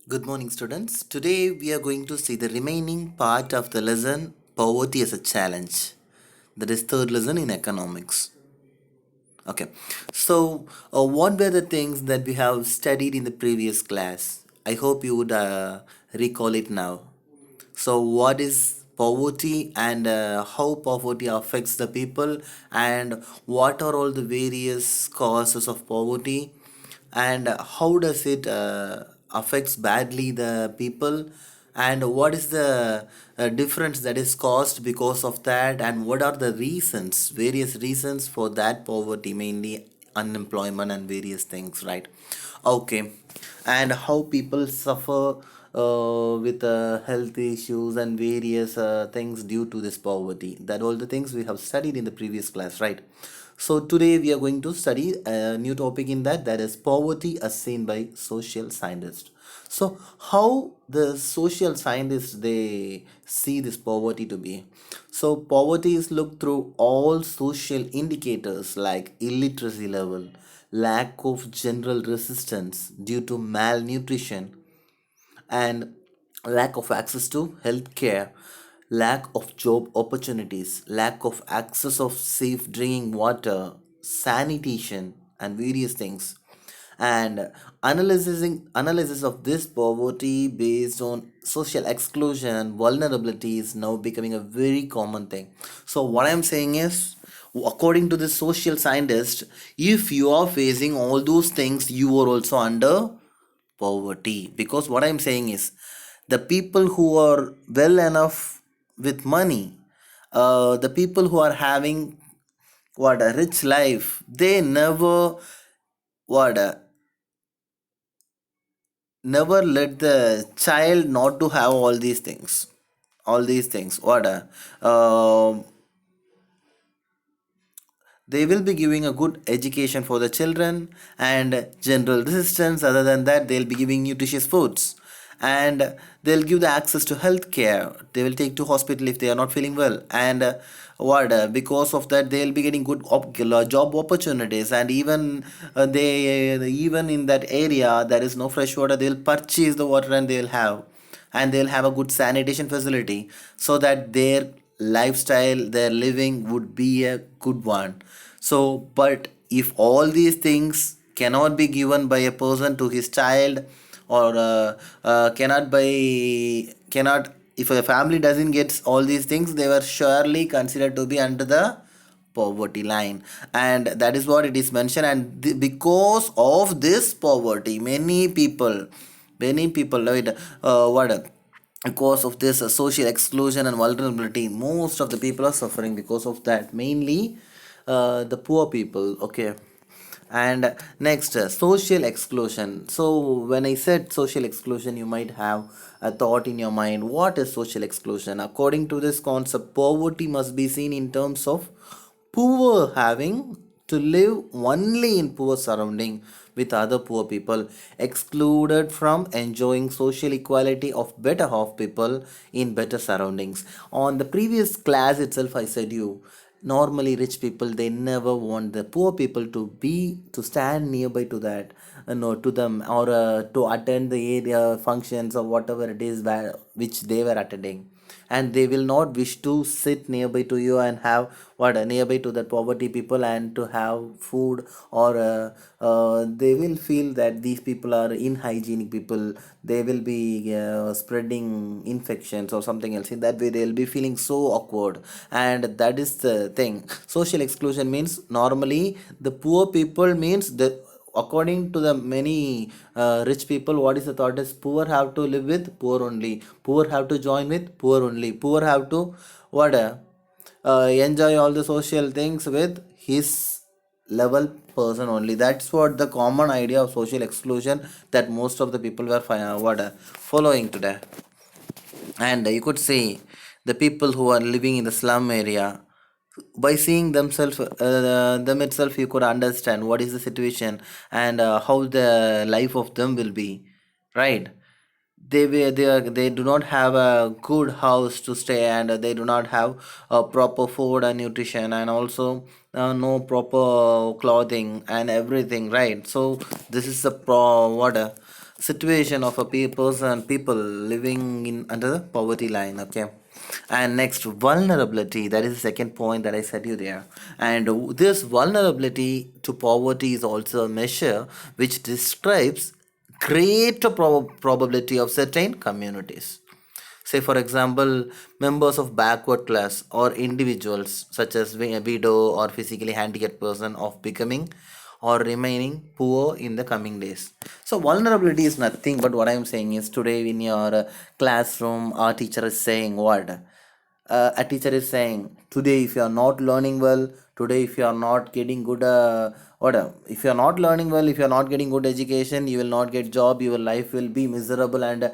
Good morning, students. Today we are going to see the remaining part of the lesson Poverty as a Challenge. That is third lesson in economics. Okay, so what were the things that we have studied in the previous class? I hope you would recall it now. So, what is poverty and how poverty affects the people, and what are all the various causes of poverty, and how does it affects badly the people, and what is the difference that is caused because of that, and what are the reasons, various reasons for that poverty, mainly unemployment and various things, right? Okay, and how people suffer with health issues and various things due to this poverty. That all the things we have studied in the previous class, right? So today we are going to study a new topic in that is poverty as seen by social scientists. So how the social scientists they see this poverty to be? So poverty is looked through all social indicators like illiteracy level, lack of general resistance due to malnutrition, and lack of access to healthcare, lack of job opportunities, lack of access of safe drinking water, sanitation, and various things. And analysis of this poverty based on social exclusion and vulnerability is now becoming a very common thing. So what I'm saying is, according to the social scientist, if you are facing all those things, you are also under poverty. Because what I'm saying is, the people who are well enough with money, the people who are having what a rich life, they never what never let the child not to have all these things what they will be giving a good education for the children and general resistance. Other than that, they'll be giving nutritious foods, and they'll give the access to health care. They will take to hospital if they are not feeling well, and what because of that they'll be getting good job opportunities. And they even in that area there is no fresh water, they'll purchase the water and they'll have a good sanitation facility, so that their lifestyle, their living would be a good one. So but if all these things cannot be given by a person to his child, or cannot, if a family doesn't get all these things, they were surely considered to be under the poverty line. And that is what it is mentioned. And because of this poverty, many people right, what because of this social exclusion and vulnerability, most of the people are suffering because of that, mainly the poor people. Okay, and next, social exclusion. So when I said social exclusion, you might have a thought in your mind, what is social exclusion? According to this concept, poverty must be seen in terms of poor having to live only in poor surrounding with other poor people, excluded from enjoying social equality of better off people in better surroundings. On the previous class itself, I said you, normally rich people, they never want the poor people to stand nearby to that, no, to them, or to attend the area functions or whatever it is which they were attending. And they will not wish to sit nearby to you and have what nearby to that poverty people and to have food, or they will feel that these people are inhygienic people, they will be spreading infections or something else. In that way they'll be feeling so awkward. And that is the thing. Social exclusion means, normally the poor people means the, according to the many rich people, what is the thought is, poor have to live with poor only, poor have to join with poor only, poor have to what enjoy all the social things with his level person only. That's what the common idea of social exclusion that most of the people were following today. And you could say the people who are living in the slum area, by seeing themselves them itself, you could understand what is the situation, and how the life of them will be, right? They do not have a good house to stay, and they do not have proper food and nutrition, and also no proper clothing and everything, right? So this is the situation of a person, people living in under the poverty line. Okay, and next, vulnerability, that is the second point that I said you there. And this vulnerability to poverty is also a measure which describes greater probability of certain communities. Say, for example, members of backward class or individuals such as a widow or physically handicapped person of becoming or remaining poor in the coming days. So, vulnerability is nothing but what I am saying is today in your classroom, our teacher is saying what? A teacher is saying today if you are not learning well, today if you are not getting good if you are not learning well, if you are not getting good education, you will not get job, your life will be miserable, and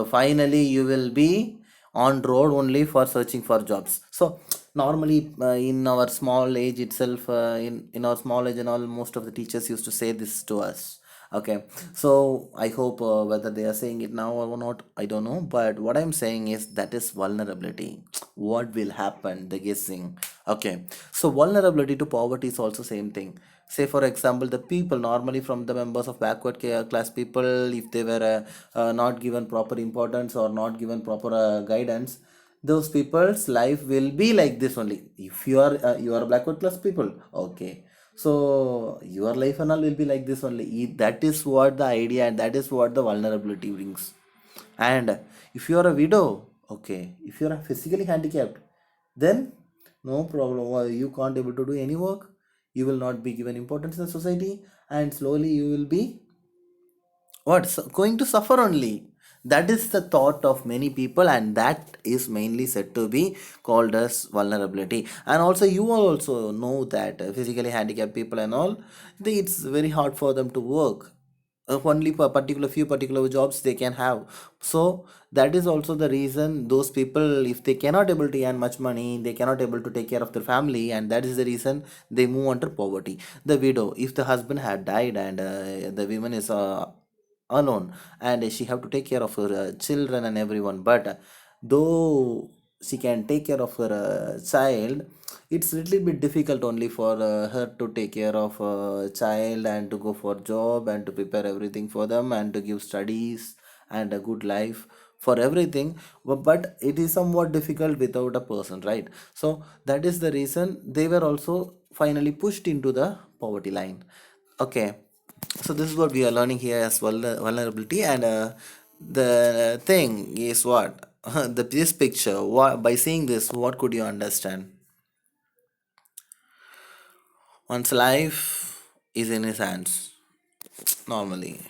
finally you will be on road only for searching for jobs. So normally in our small age itself, in our small age and all, most of the teachers used to say this to us. Okay, so I hope whether they are saying it now or not, I don't know. But what I'm saying is that is vulnerability. What will happen? The guessing. Okay, so vulnerability to poverty is also same thing. Say for example, the people normally from the members of backward class people, if they were not given proper importance or not given proper guidance, those people's life will be like this only. If you are backward class people, okay, so your life and all will be like this only. That is what the idea, and that is what the vulnerability brings. And if you are a widow, okay, if you are physically handicapped, then no problem. You can't able to do any work. You will not be given importance in the society, and slowly you will be what, going to suffer only. That is the thought of many people, and that is mainly said to be called as vulnerability. And also you all also know that physically handicapped people and all, it's very hard for them to work. Only for particular few particular jobs they can have. So that is also the reason those people, if they cannot able to earn much money, they cannot able to take care of their family, and that is the reason they move under poverty. The widow, if the husband had died and the woman is alone, and she have to take care of her children and everyone, but though she can take care of her child, it's little bit difficult only for her to take care of a child and to go for job and to prepare everything for them and to give studies and a good life for everything. But it is somewhat difficult without a person, right? So that is the reason they were also finally pushed into the poverty line. Okay, so this is what we are learning here as vulnerability. And the thing is what this picture, what, by seeing this, what could you understand? One's life is in his hands normally,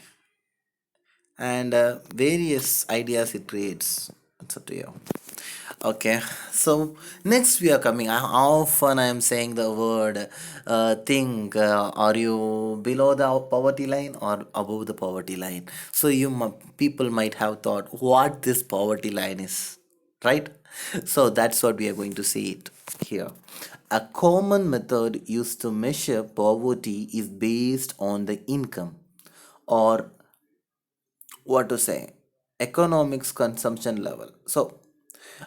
and various ideas it creates. It's up to you. Okay, so next we are coming. Often I am saying the word thing. Are you below the poverty line or above the poverty line? So people might have thought what this poverty line is, right? So that's what we are going to see it here. A common method used to measure poverty is based on the income, or what to say, economics consumption level. So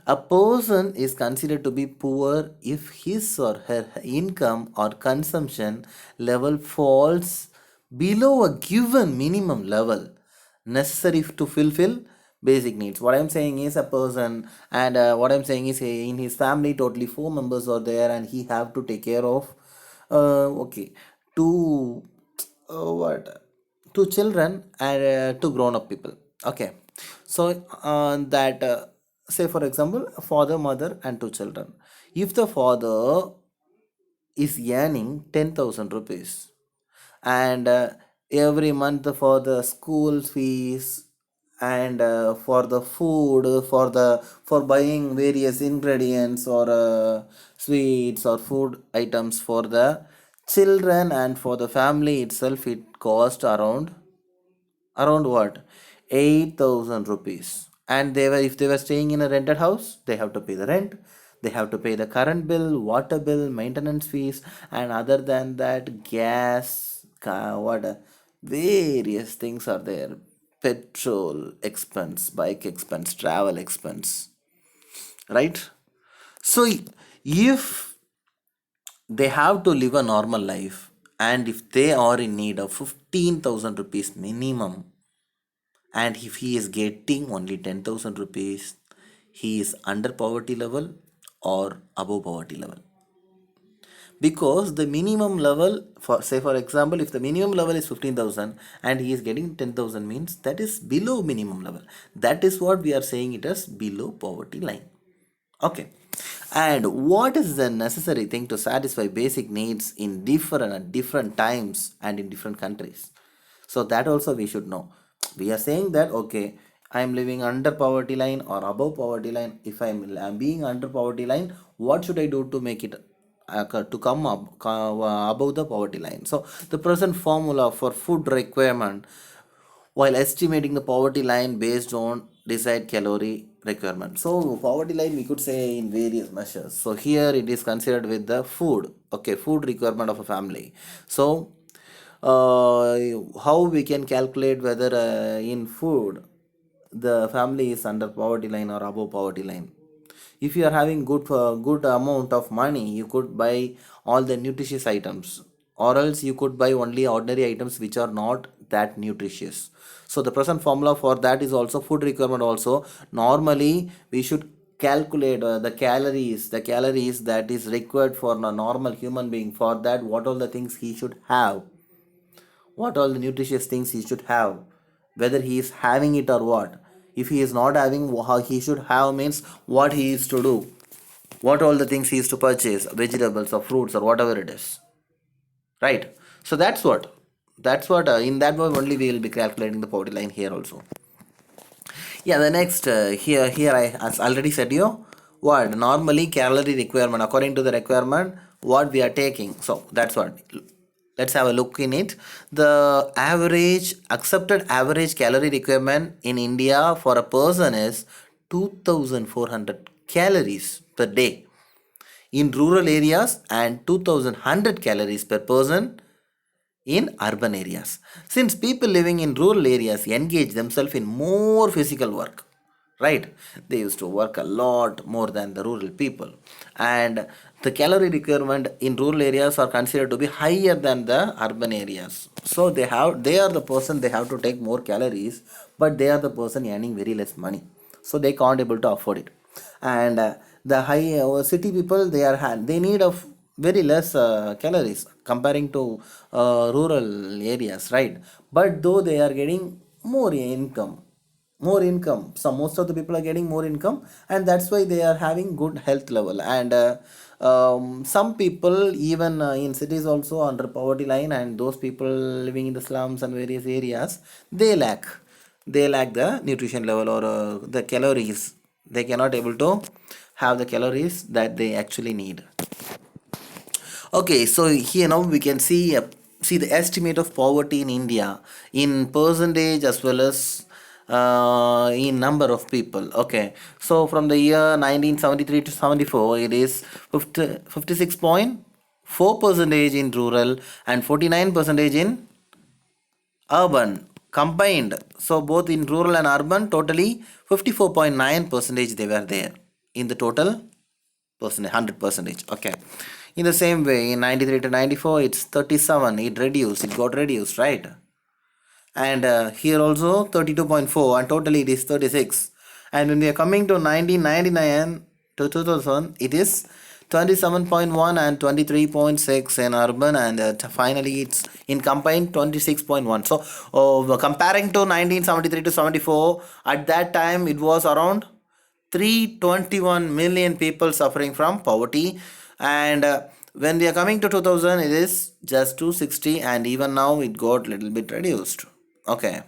a person is considered to be poor if his or her income or consumption level falls below a given minimum level necessary to fulfill basic needs. What I'm saying is a person, and what I'm saying is in his family totally four members are there, and he have to take care of okay, two what, two children and two grown up people. Okay, so that say for example a father, mother and two children. If the father is earning 10,000 rupees, and every month for the school fees and for the food, for buying various ingredients or sweets or food items for the children and for the family itself, it cost around what, 8,000 rupees. And they were, if they were staying in a rented house, they have to pay the rent, they have to pay the current bill, water bill, maintenance fees, and other than that gas, various things are there, petrol expense, bike expense, travel expense, right? So if they have to live a normal life, and if they are in need of 15,000 rupees minimum, and if he is getting only 10,000 rupees, he is under poverty level or above poverty level. Because the minimum level, for say for example, if the minimum level is 15,000 and he is getting 10,000, means that is below minimum level. That is what we are saying it as below poverty line. Okay. And what is the necessary thing to satisfy basic needs in different at different times and in different countries? So that also we should know. We are saying that okay, I am living under poverty line or above poverty line. If I'm being under poverty line, what should I do to make it to come up above the poverty line? So the present formula for food requirement while estimating the poverty line based on desired calorie requirement. So poverty line we could say in various measures. So here it is considered with the food, okay, food requirement of a family. So uh, how we can calculate whether in food the family is under poverty line or above poverty line? If you are having good amount of money, you could buy all the nutritious items, or else you could buy only ordinary items which are not that nutritious. So the present formula for that is also food requirement also. Normally we should calculate the calories that is required for a normal human being. For that, what all the things he should have, what all the nutritious things he should have, whether he is having it or what. If he is not having, how he should have means what he is to do, what all the things he is to purchase, vegetables or fruits or whatever it is, right? So that's what in that way only we will be calculating the poverty line here also. Yeah, the next here I as already said you, what normally calorie requirement according to the requirement what we are taking. So that's what, let's have a look in it. The average accepted average calorie requirement in India for a person is 2400 calories per day in rural areas and 2100 calories per person in urban areas. Since people living in rural areas engage themselves in more physical work, right? They used to work a lot more than the rural people, and the calorie requirement in rural areas are considered to be higher than the urban areas. So they are the person they have to take more calories, but they are the person earning very less money, so they can't able to afford it. And the high city people, they need of very less calories comparing to rural areas, right? But though they are getting more income, so most of the people are getting more income, and that's why they are having good health level. And some people even in cities also under poverty line, and those people living in the slums and various areas, they lack the nutrition level or the calories. They cannot able to have the calories that they actually need. Okay, so here now we can see the estimate of poverty in India in percentage as well as in number of people. Okay, so from the year 1973 to 74, it is 56.4 percentage in rural and 49 percentage in urban combined. So both in rural and urban, totally 54.9 percentage they were there in the total percentage, 100 percentage. Okay, in the same way in 93 to 94 it's 37, it got reduced, right? And here also 32.4, and totally it is 36. And when we are coming to 1999 to 2000, it is 27.1 and 23.6 in urban, and finally it's in combined 26.1. So comparing to 1973 to 74, at that time it was around 321 million people suffering from poverty. And when we are coming to 2000, it is just 260, and even now it got little bit reduced. Okay.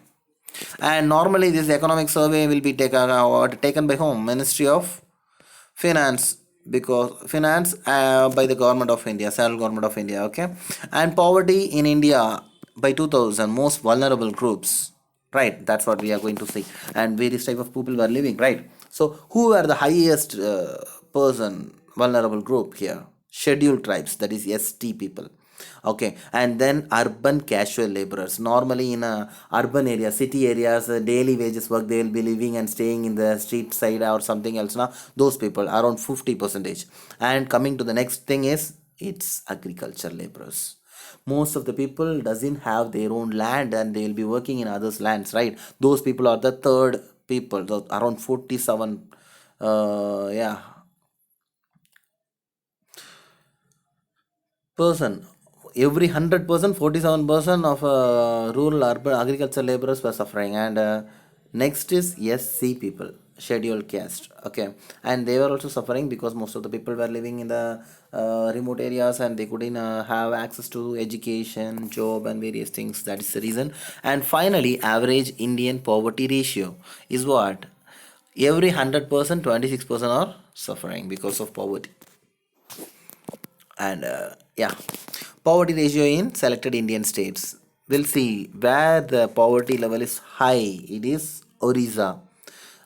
And normally this economic survey will be taken by whom? Ministry of Finance, because finance by the government of India, central government of India. Okay. And poverty in India by 2000, most vulnerable groups, right? That's what we are going to see, and various type of people were living, right? So who are the highest person vulnerable group here? Scheduled tribes, that is ST people. Okay, and then urban casual laborers. Normally in a urban area, city areas, daily wages work, they will be living and staying in the street side or something else. Now those people around 50 percentage. And coming to the next thing is it's agriculture laborers. Most of the people doesn't have their own land and they will be working in others lands, right? Those people are the third people, so around 47 yeah person. Every 100%, 47% of rural urban agriculture laborers were suffering. And next is SC people, scheduled caste. Okay, and they were also suffering because most of the people were living in the remote areas and they couldn't have access to education, job, and various things. That is the reason. And finally, average Indian poverty ratio is what? Every 100%, 26% are suffering because of poverty. And yeah, poverty ratio in selected Indian states. We'll see where the poverty level is high. It is Orissa,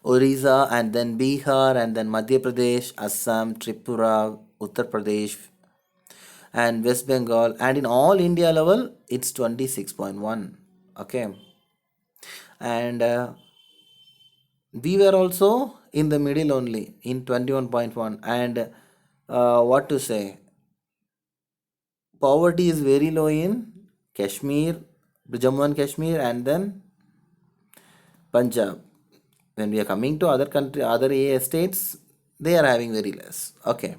and then Bihar, and then Madhya Pradesh, Assam, Tripura, Uttar Pradesh, and West Bengal. And in all India level, it's 26.1. Okay, and we were also in the middle only in 21.1. And what to say, poverty is very low in Kashmir, Jammu and Kashmir, and then Punjab. When we are coming to other country, other states, they are having very less. Okay,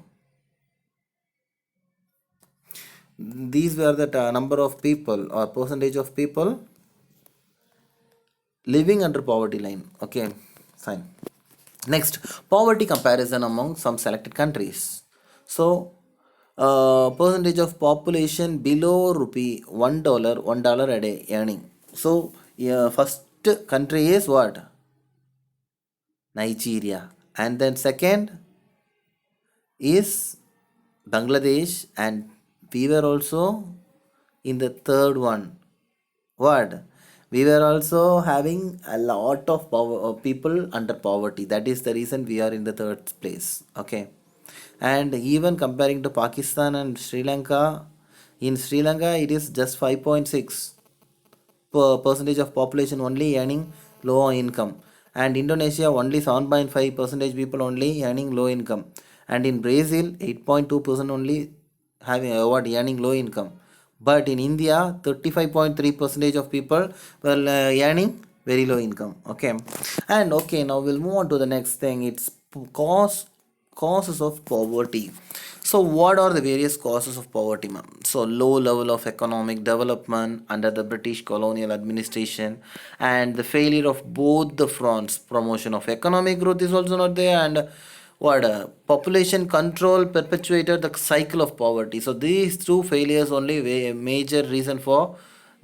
these were the number of people or percentage of people living under poverty line. Okay, fine. Next, poverty comparison among some selected countries. So, percentage of population below rupee $1 a day earning. So, yeah, first country is what? Nigeria, and then second is Bangladesh, and we were also in the third one. What? We were also having a lot of people under poverty. That is the reason we are in the third place. Okay, and even comparing to Pakistan and Sri Lanka, in Sri Lanka it is just 5.6 percentage of population only earning low income, and Indonesia only 7.5 percentage people only earning low income, and in Brazil 8.2% only having what earning low income. But in India 35.3 percentage of people were earning very low income. Okay, and okay, now we'll move on to the next thing. It's causes of poverty. So, what are the various causes of poverty, ma'am? So, low level of economic development under the British colonial administration, and the failure of both the fronts. Promotion of economic growth is also not there, and what population control perpetuated the cycle of poverty. So, these two failures only a major reason for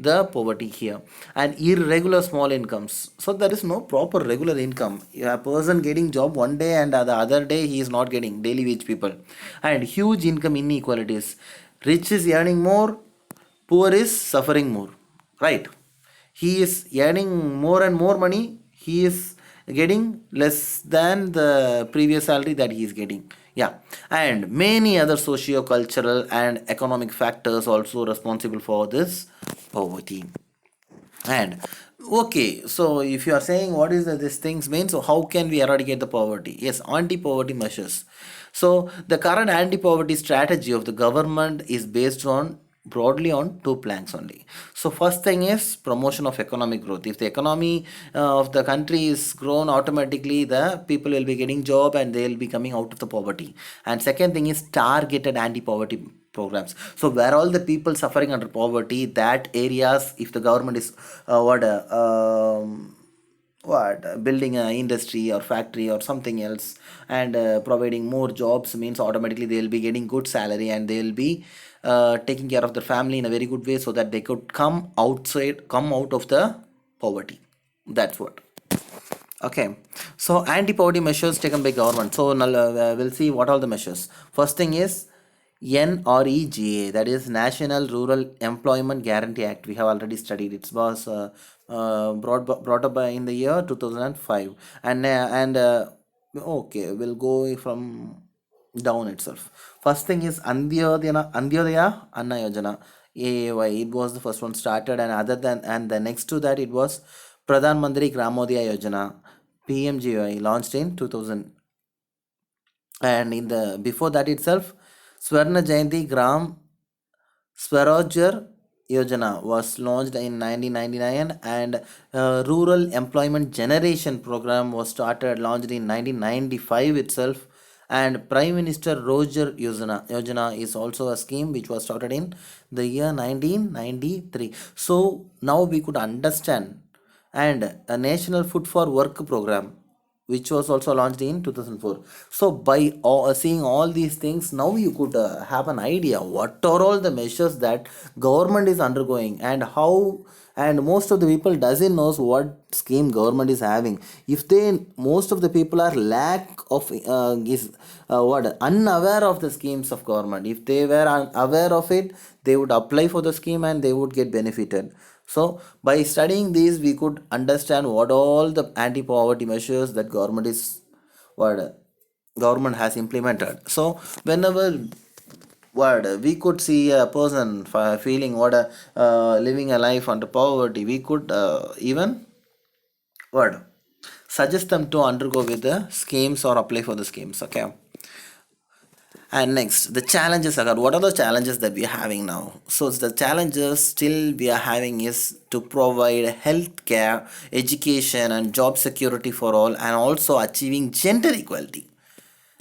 the poverty here. And irregular small incomes, so there is no proper regular income. A person getting job one day and the other day he is not getting, daily wage people. And huge income inequalities, rich is earning more, poor is suffering more, right? He is earning more and more money, he is getting less than the previous salary that he is getting. Yeah, and many other socio-cultural and economic factors also responsible for this poverty. And okay, so if you are saying what is this things mean, so how can we eradicate the poverty? Yes, anti-poverty measures. So the current anti-poverty strategy of the government is based on broadly on two planks only. So first thing is promotion of economic growth. If the economy of the country is grown, automatically the people will be getting job and they will be coming out of the poverty. And second thing is targeted anti-poverty programs. So where all the people suffering under poverty, that areas, if the government is building a industry or factory or something else, and providing more jobs, means automatically they will be getting good salary and they will be taking care of their family in a very good way, so that they could come out of the poverty. That's what. Okay, so anti-poverty measures taken by government. So now we'll see what are the measures. First thing is NREGA, that is National Rural Employment Guarantee Act. We have already studied. It was brought up by in the year 2005, and okay, we'll go from down itself. First thing is Antyodaya Anna Yojana, AAY. It was the first one started, and other than and the next to that it was Pradhan Mantri Gramodaya Yojana, PMGY, launched in 2000. And in the before that itself, Swarna Jayanti Gram Swarajyar Yojana was launched in 1999, and Rural Employment Generation Program was started launched in 1995 itself. And Prime Minister Roger Yojana is also a scheme which was started in the year 1993. So now we could understand. And a National Food for Work program which was also launched in 2004. So by seeing all these things, now you could have an idea what are all the measures that government is undergoing, and how. And most of the people doesn't knows what scheme government is having. If they, most of the people are lack of is what unaware of the schemes of government. If they were aware of it, they would apply for the scheme and they would get benefited. So by studying these, we could understand what all the anti-poverty measures that what government has implemented. So whenever what we could see a person feeling what living a life under poverty, we could even what suggest them to undergo with the schemes or apply for the schemes. Okay. And next, the challenges are what are the challenges that we are having now? So the challenges still we are having is to provide health care, education, and job security for all, and also achieving gender equality.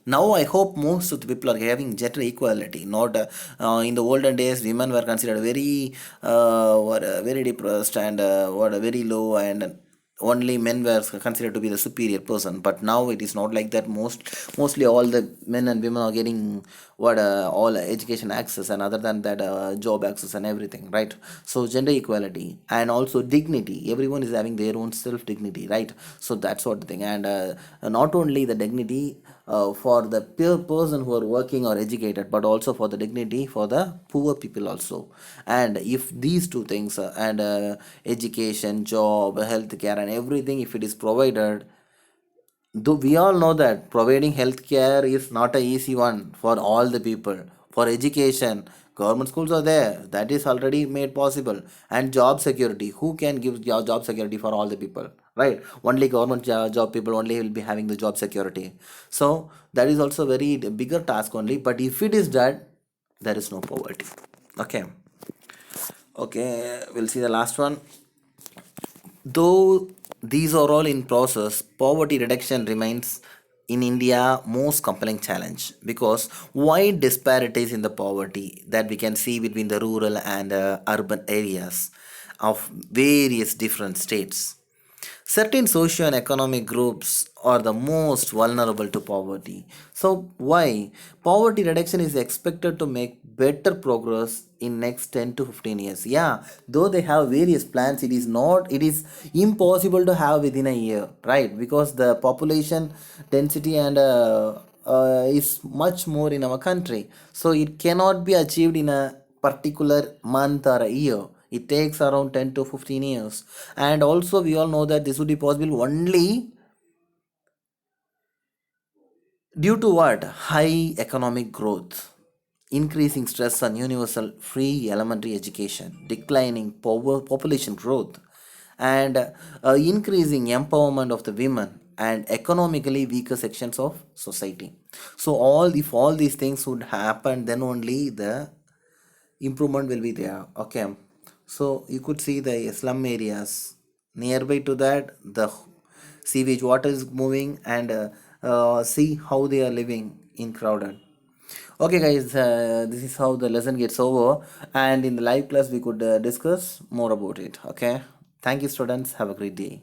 Now I hope most of the people are having gender equality. Not in the olden days, women were considered very very depressed and very low, and only men were considered to be the superior person. But now it is not like that. Mostly all the men and women are getting all education access, and other than that job access and everything, right? So gender equality and also dignity. Everyone is having their own self dignity, right? So that's what the thing. And not only the dignity for the pure person who are working or educated, but also for the dignity for the poor people also. And if these two things and education, job, healthcare, and everything, if it is provided, though we all know that providing healthcare is not a easy one for all the people. For education, government schools are there, that is already made possible. And job security, who can give job security for all the people, right? Only government job people only will be having the job security. So that is also very bigger task only. But if it is that, there is no poverty. Okay. Okay, we'll see the last one. Though these are all in process, poverty reduction remains in India most compelling challenge, because wide disparities in the poverty that we can see between the rural and urban areas of various different states. Certain socio and economic groups are the most vulnerable to poverty. So why? Poverty reduction is expected to make better progress in next 10 to 15 years. Yeah, though they have various plans, it is impossible to have within a year, right? Because the population density and is much more in our country. So it cannot be achieved in a particular month or a year. It takes around 10 to 15 years. And also we all know that this would be possible only due to what? High economic growth, increasing stress on universal free elementary education, declining population growth, and increasing empowerment of the women and economically weaker sections of society. So all if all these things would happen, then only the improvement will be there. Okay. So you could see the slum areas nearby to that, the sewage water is moving, and see how they are living in crowded. Okay guys, this is how the lesson gets over, and in the live class we could discuss more about it. Okay, thank you students, have a great day.